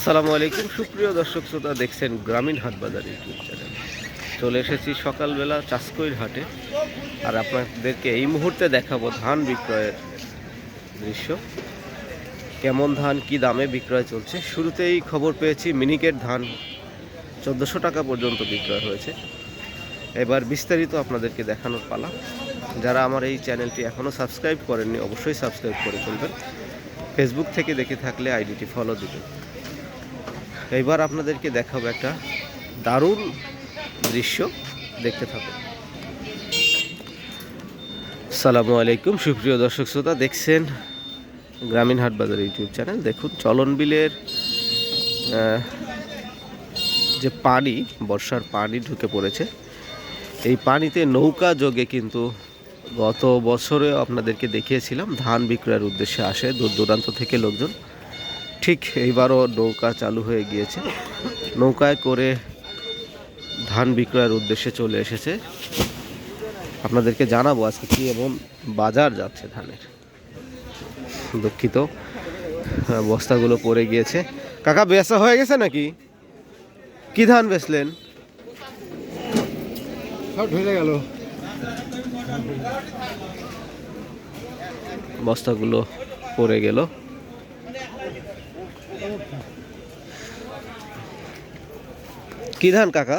আসসালামু আলাইকুম সুপ্রিয় দর্শক শ্রোতা, দেখছেন গ্রামীণ হাট বাজার ইউটিউব চ্যানেল। চলে এসেছি সকালবেলা চাষকৈর হাটে, আর আপনাদেরকে এই মুহূর্তে দেখাবো ধান বিক্রয়ের দৃশ্য। কেমন ধান কি দামে বিক্রয় চলছে। শুরুতেই খবর পেয়েছি মিনিকেট ধান 1400 টাকা পর্যন্ত বিক্রয় হয়েছে। এবার বিস্তারিত আপনাদেরকে দেখানোর পালা। যারা আমার এই চ্যানেলটি এখনও সাবস্ক্রাইব করেননি অবশ্যই সাবস্ক্রাইব করে ফেলবেন। ফেসবুক থেকে দেখে থাকলে আইডিটি ফলো দিবেন। এইবার আপনাদেরকে দেখাবো একটা দারুণ দৃশ্য, দেখতে থাকুন। আসসালামু আলাইকুম সুপ্রিয় দর্শক শ্রোতা, দেখছেন গ্রামীণ হাট বাজার ইউটিউব চ্যানেল। দেখুন চলন বিলের যে পানি, বর্ষার পানি ঢুকে পড়েছে, এই পানিতে নৌকা যোগে কিন্তু গত বছরে আপনাদেরকে দেখিয়েছিলাম ধান বিক্রয়ের উদ্দেশ্যে আসে দূর দূরান্ত থেকে লোকজন। ঠিক এইবারও নৌকা চালু হয়ে গিয়েছে, নৌকায় করে ধান বিক্রয়ের উদ্দেশ্যে চলে এসেছে। আপনাদেরকে জানাবো আজকে কি এমন বাজার যাচ্ছে ধানের। দুঃখিত, বস্তাগুলো পড়ে গিয়েছে। কাকা বেচা হয়ে গেছে নাকি? কি ধান বেচলেন? সব ঢেলে গেল, বস্তাগুলো পড়ে গেল। কি ধান কাকা?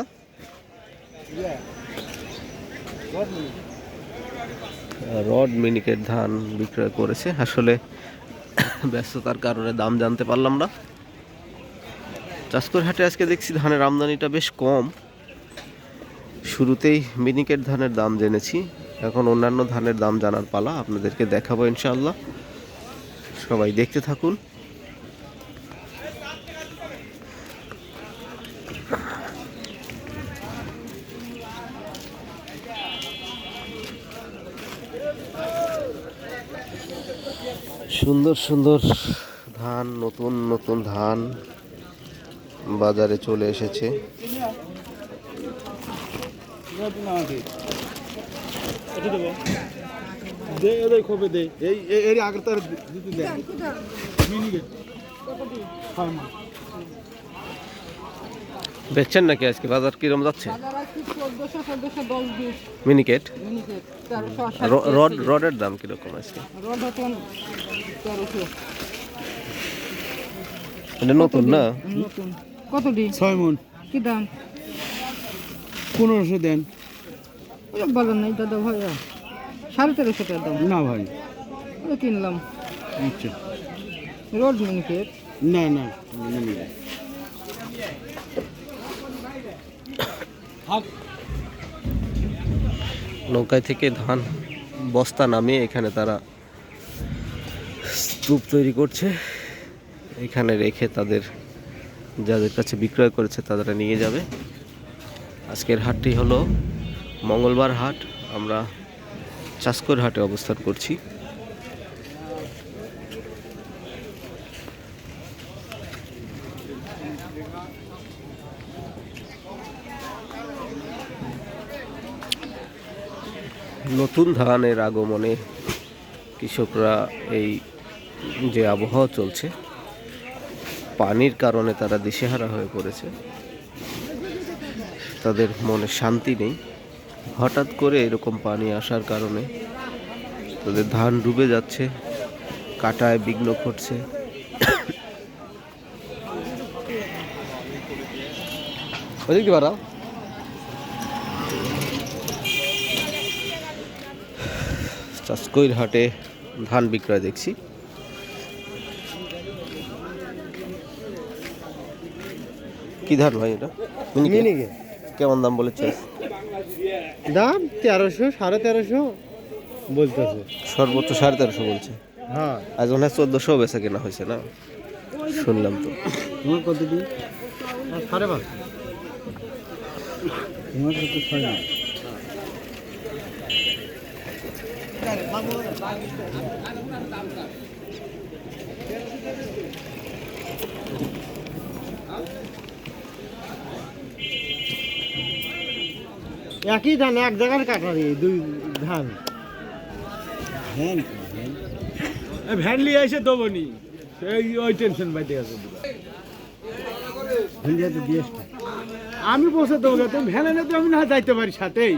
রড মিনিকেট ধান বিক্রয় করেছে। আসলে ব্যস্ততার কারণে দাম জানতে পারলাম না। চাষকর হাটে আজকে দেখছি ধানের আমদানিটা বেশ কম। শুরুতেই মিনিকেট ধানের দাম জেনেছি, এখন অন্যান্য ধানের দাম জানার পালা। আপনাদেরকে দেখাবো ইনশাআল্লাহ, সবাই দেখতে থাকুন। সুন্দর সুন্দর ধান, নতুন নতুন ধান বাজারে চলে এসেছে। বেচছেন নাকি আজকে? বাজার কিরম যাচ্ছে? মিনিকেট রডের দাম কিরকম আজকে? এটা নতুন না? কত দি? 6 মণ। কি দাম? 1500 দেন। বাজার নাই দাদা ভাইয়া, 1350 টাকা দাম। না ভাই, কিনলাম। আচ্ছা, রড মিনিকেট? না না, নৌকায় থেকে ধান বস্তা নামিয়ে এখানে তারা স্তূপ তৈরি করছে। এখানে রেখে তাদের যাদের কাছে বিক্রয় করেছে তারা নিয়ে যাবে। আজকের হাটটি হলো মঙ্গলবার হাট। আমরা চাষকর হাটে অবস্থান করছি। নতুন ধানের আগমনে কৃষকরা, এই যে আবহাওয়া চলছে, পানির কারণে তারা দিশেহারা হয়ে পড়েছে। তাদের মনে শান্তি নেই। হঠাৎ করে এরকম পানি আসার কারণে তাদের ধান ডুবে যাচ্ছে, কাটায় বিঘ্ন ঘটছে। চাষকৈর হাটে ধান বিক্রয় দেখছি। কি ধান ভাই এটা? মিনিকেট। কেমন দাম বলেছে? দাম 1300 1350 বলতেছে। সর্বোচ্চ 1350 বলছে। হ্যাঁ, আজ মনে হয় 1400 বেচা কেনা হয়েছে না, শুনলাম তো। তোমার কত দিন? 5.5। তোমার কত? 6। একই ধান, এক জায়গার কাটারি, দুই ধান। ভ্যান নিয়ে এসে দেবো নি, ওই টেনশন বাইতে আছে। আমি বসে দেবো তুমি ভ্যানে নিয়ে তো আমি না যাইতে পারি সাথেই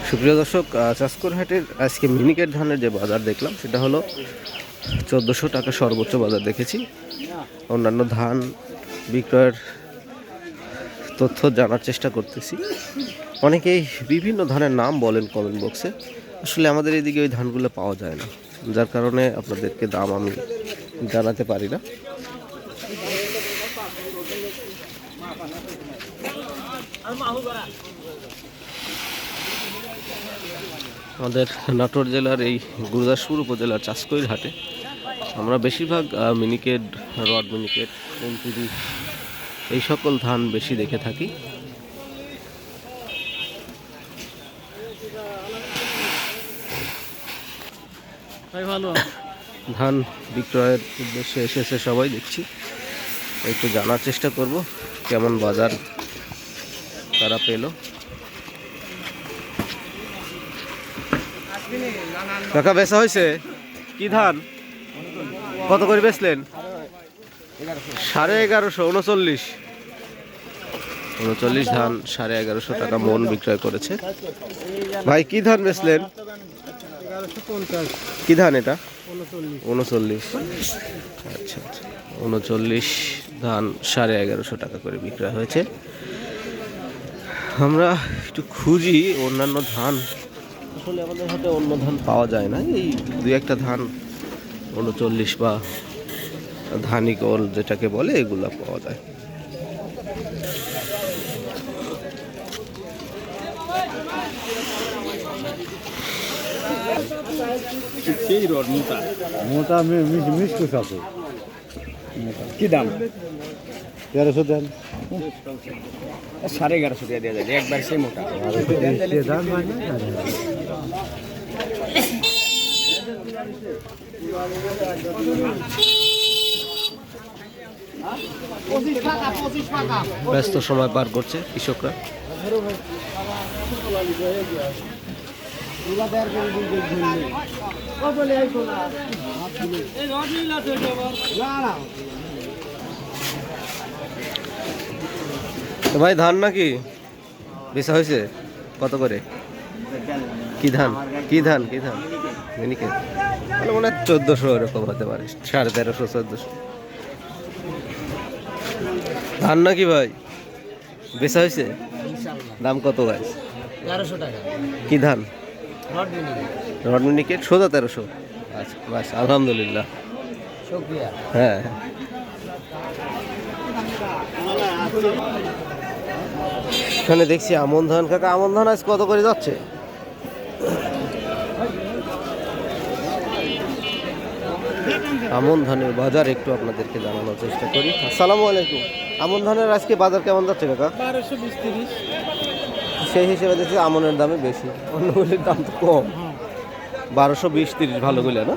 সুপ্রিয় দর্শক, চাষকরহাটের আজকে মিনিকেট ধানের যে বাজার দেখলাম সেটা হলো 1400 টাকা সর্বোচ্চ বাজার দেখেছি। অন্যান্য ধান বিক্রয়ের তথ্য জানার চেষ্টা করতেছি। অনেকেই বিভিন্ন ধানের নাম বলেন কমেন্ট বক্সে, আসলে আমাদের এদিকে ওই ধানগুলো পাওয়া যায় না, যার কারণে আপনাদেরকে দাম আমি জানাতে পারি না। আমাদের নাটোর জেলার এই গুরুদাসপুর উপজেলার চাষকৈর হাটে আমরা বেশিরভাগ মিনিকেট, রড মিনিকেট, 29 এই সকল ধান বেশি দেখে থাকি। ধান বিক্রয়ের উদ্দেশ্যে এসেছে সবাই, দেখছি একটু জানার চেষ্টা করব কেমন বাজার তারা পেল। কাকা বেচা হয়েছে কি ধান? কত করে বেচলেন? 1150, 39 ধান 1150 টাকা মন বিক্রয় করেছে। ভাই কি ধান বেচলেন? কি ধান এটা? 39। আচ্ছা, 39 ধান 1150 টাকা করে বিক্রয় হয়েছে। আমরা একটু খুঁজি অন্যান্য ধান, আসলে আমাদের হাতে অন্য ধান পাওয়া যায় না, এই দুই একটা ধান 39 বা ধানিকল যেটাকে বলে এগুলা পাওয়া যায়। সেই রড মোটা মোটা মিষ্টি আছে কি দাম? 1300 দেন, 1150 দিয়ে দেওয়া যায় একবার সেই মোটা ব্যস্ত সময় পার করছে কৃষকরা। তো ভাই ধান নাকি বেচা হয়েছে? কত করে? কি ধান? কি ধান? কি ধান? মিনিকেট মনে হয় 1400 এরকম হতে পারে, 1350, 1400 ধান নাকি ভাই বেচা হয়েছে? দাম কত ভাই? 1100 টাকা। কি ধান? রড মিনিকেট। রড মিনিকেট সোজা 1300। আচ্ছা বাস, আলহামদুলিল্লাহ, শুকরিয়া। হ্যাঁ। এখানে দেখছি আমন ধান। কাকা আমন ধান আজ কত করে যাচ্ছে? আমন ধানের বাজার একটু আপনাদেরকে জানানোর চেষ্টা করি। আসসালামু আলাইকুম। আমন ধানের আজকে বাজার কেমন যাচ্ছে কাকা? 1220-30। সেই হিসেবে দেখছি আমনের দামে বেশি, অন্যগুলির দাম তো কম। 1220-30 ভালো গুলো না?